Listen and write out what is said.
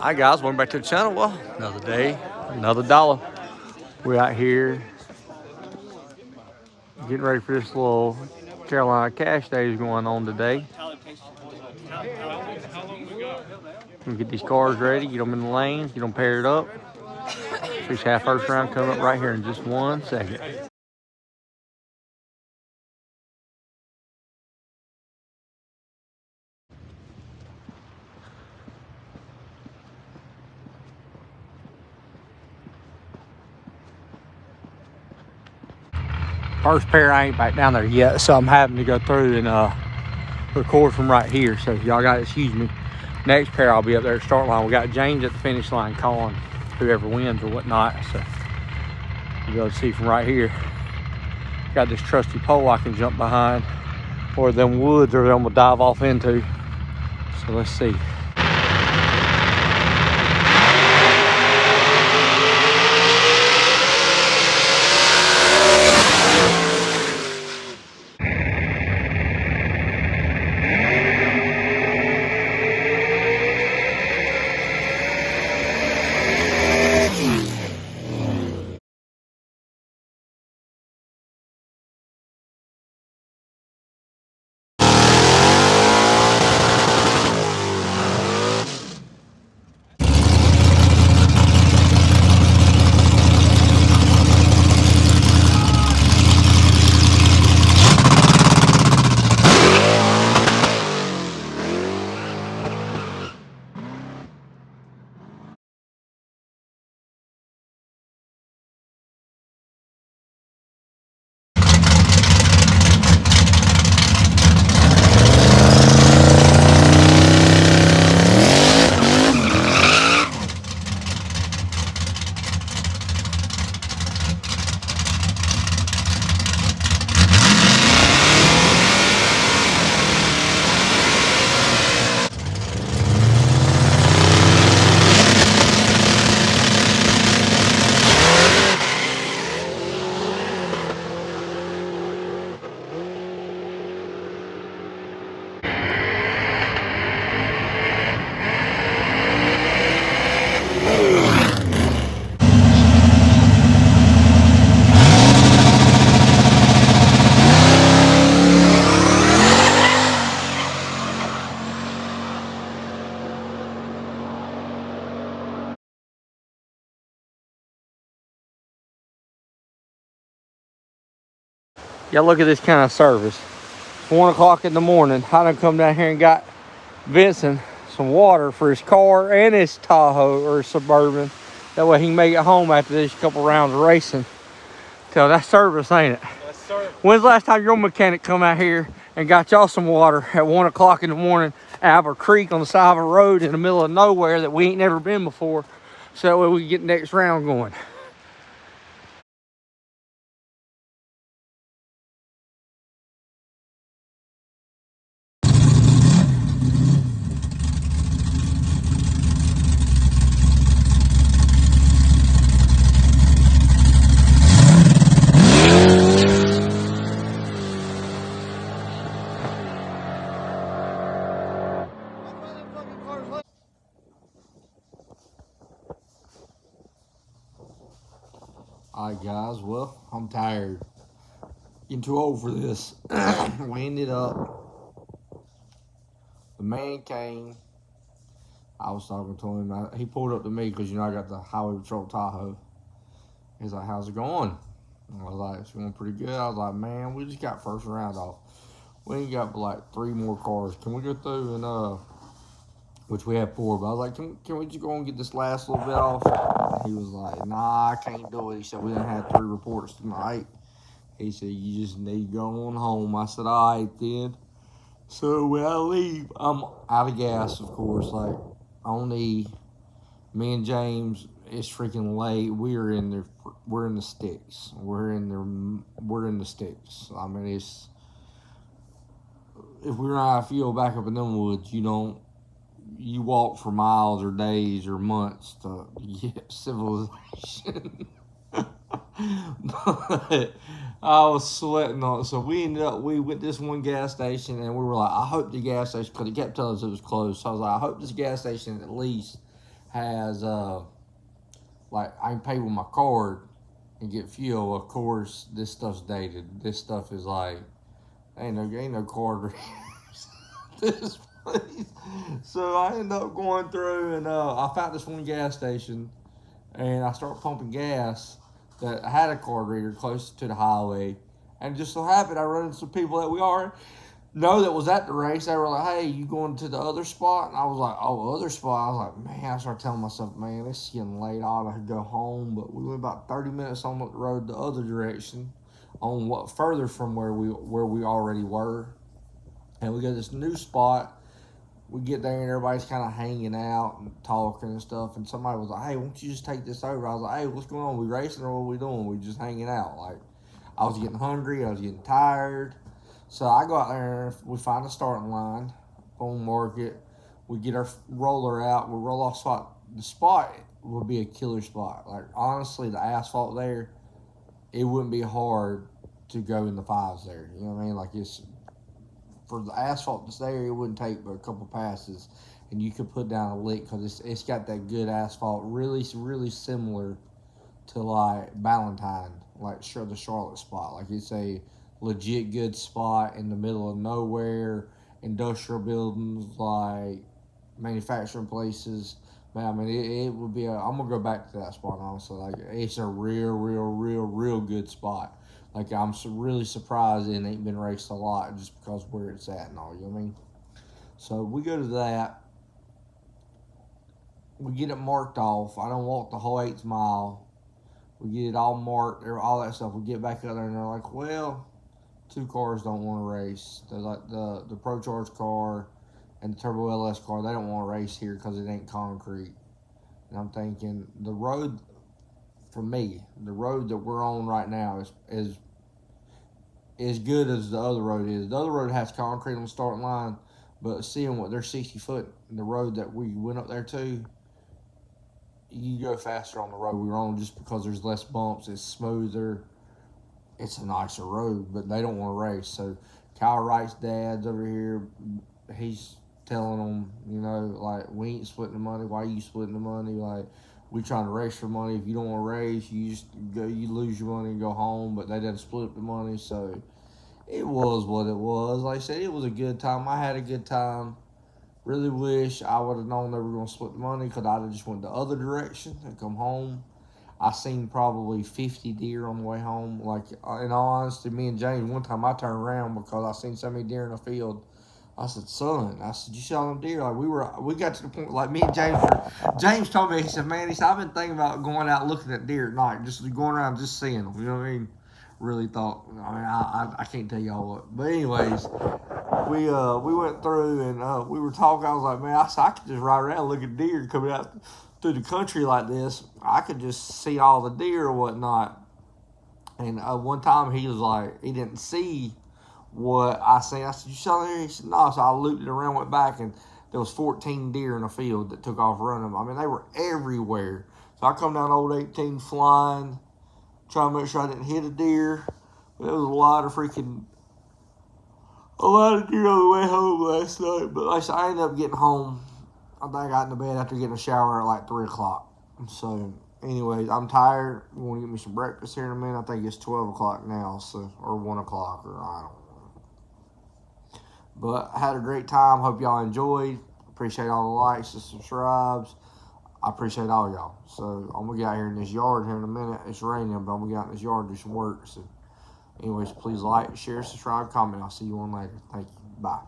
Hi guys, welcome back to the channel. Well, another day, another dollar. We're out here getting ready for this little Carolina Cash Days going on today. We'll get these cars ready, get them in the lanes, get them paired up. Fish half first round coming up right here in just 1 second. First pair, I ain't back down there yet, so I'm having to go through and record from right here. So y'all got to excuse me. Next pair, I'll be up there at the start line. We got James at the finish line calling whoever wins or whatnot. So you'll be able to see from right here. Got this trusty pole I can jump behind, or them woods or I'm gonna dive off into. So let's see. Y'all look at this kind of service. It's 1 o'clock in the morning. I done come down here and got Vincent some water for his car and his Tahoe or Suburban. That way he can make it home after this couple rounds of racing. Tell that service, ain't it? Yes, sir. When's the last time your mechanic come out here and got y'all some water at 1 o'clock in the morning out of a creek on the side of a road in the middle of nowhere that we ain't never been before, so that way we can get the next round going? All right, guys. Well, I'm tired. Getting too old for this. We ended up. The man came. I was talking to him. He pulled up to me because I got the Highway Patrol Tahoe. He's like, "How's it going?" And I was like, "It's going pretty good." I was like, "Man, we just got first round off. We ain't got like 3 more cars. Can we go through and which we have 4, but I was like, can we just go and get this last little bit off?" He was like, "Nah, I can't do it." He said, "We done had 3 reports tonight." He said, "You just need to go on home." I said, "All right then." So when I leave, I'm out of gas, of course. Like, only me and James, it's freaking late. We're in the sticks. We're in the sticks. I mean, it's, if we're out of fuel back up in them woods, you walk for miles or days or months to get civilization. But I was sweating on it. So we went to this one gas station and we were like, I hope the gas station, because it kept telling us it was closed. So I was like, I hope this gas station at least has like I can pay with my card and get fuel. Of course, this stuff's dated. This stuff is like ain't no card readers. This place. So I end up going through and I found this one gas station and I start pumping gas that had a card reader close to the highway. And just so happened I run into some people that we are know that was at the race. They were like, "Hey, you going to the other spot?" And I was like, "Oh, other spot." I was like, "Man," I started telling myself, "Man, it's getting late. I ought to go home." But we went about 30 minutes on the road the other direction, on what further from where we already were, and we got this new spot. We get there and everybody's kind of hanging out and talking and stuff. And somebody was like, "Hey, why don't you just take this over?" I was like, "Hey, what's going on? We racing or what we doing? We just hanging out." Like, I was getting hungry. I was getting tired. So I go out there. We find a starting line. Boom, mark it. We get our roller out. We roll off spot. The spot would be a killer spot. Like, honestly, the asphalt there, it wouldn't be hard to go in the fives there. You know what I mean? Like, it's for the asphalt that's there, it wouldn't take but a couple passes, and you could put down a lick because it's got that good asphalt, really similar to like Ballantyne, like sure the Charlotte spot. Like it's a legit good spot in the middle of nowhere, industrial buildings, like manufacturing places. Man, I mean, it would be. I'm gonna go back to that spot honestly. Like it's a real good spot. Like I'm really surprised it ain't been raced a lot just because where it's at and all. You know what I mean? So we go to that. We get it marked off. I don't walk the whole 8th mile. We get it all marked, all that stuff. We get back up there and they're like, well, two cars don't want to race. They're like the Pro Charge car and the Turbo LS car. They don't want to race here because it ain't concrete. And I'm thinking the road for me, the road that we're on right now is as good as the other road is. The other road has concrete on the starting line, but seeing what they're 60 foot, the road that we went up there to, you go faster on the road we were on just because there's less bumps. It's smoother. It's a nicer road, but they don't want to race. So Kyle Wright's dad's over here. He's telling them, like, we ain't splitting the money. Why are you splitting the money? Like, we trying to race for money. If you don't want to race, you just go. You lose your money and go home. But they didn't split up the money, so it was what it was. Like I said, it was a good time. I had a good time. Really wish I would have known they were going to split the money because I'd have just went the other direction and come home. I seen probably 50 deer on the way home. Like, in all honesty, me and James, one time I turned around because I seen so many deer in the field. I said, "Son," "you saw them deer?" Like, we got to the point, like, me and James told me, he said, "Man," he said, "I've been thinking about going out looking at deer at night, just going around just seeing them." You know what I mean? Really thought, I mean, I can't tell y'all what. But anyways, we went through and we were talking. I was like, "Man, I could just ride around and look at deer coming out through the country like this. I could just see all the deer or whatnot." And one time he was like, he didn't see what I seen. I said, "You saw there?" He said, "No." So I looped it around, went back, and there was 14 deer in a field that took off running. I mean, they were everywhere. So I come down old 18 flying, trying to make sure I didn't hit a deer. But there was a lot of deer on the way home last night. But like I said, I ended up getting home. I think I got into bed after getting a shower at like 3 o'clock. So, anyways, I'm tired. I'm going to get me some breakfast here in a minute. I think it's 12 o'clock now, so or 1 o'clock, or I don't know. But I had a great time. Hope y'all enjoyed. Appreciate all the likes and subscribes. I appreciate all y'all. So, I'm going to get out here in this yard here in a minute. It's raining, but I'm going to get out in this yard and do some work. So, anyways, please like, share, subscribe, comment. I'll see you on later. Thank you. Bye.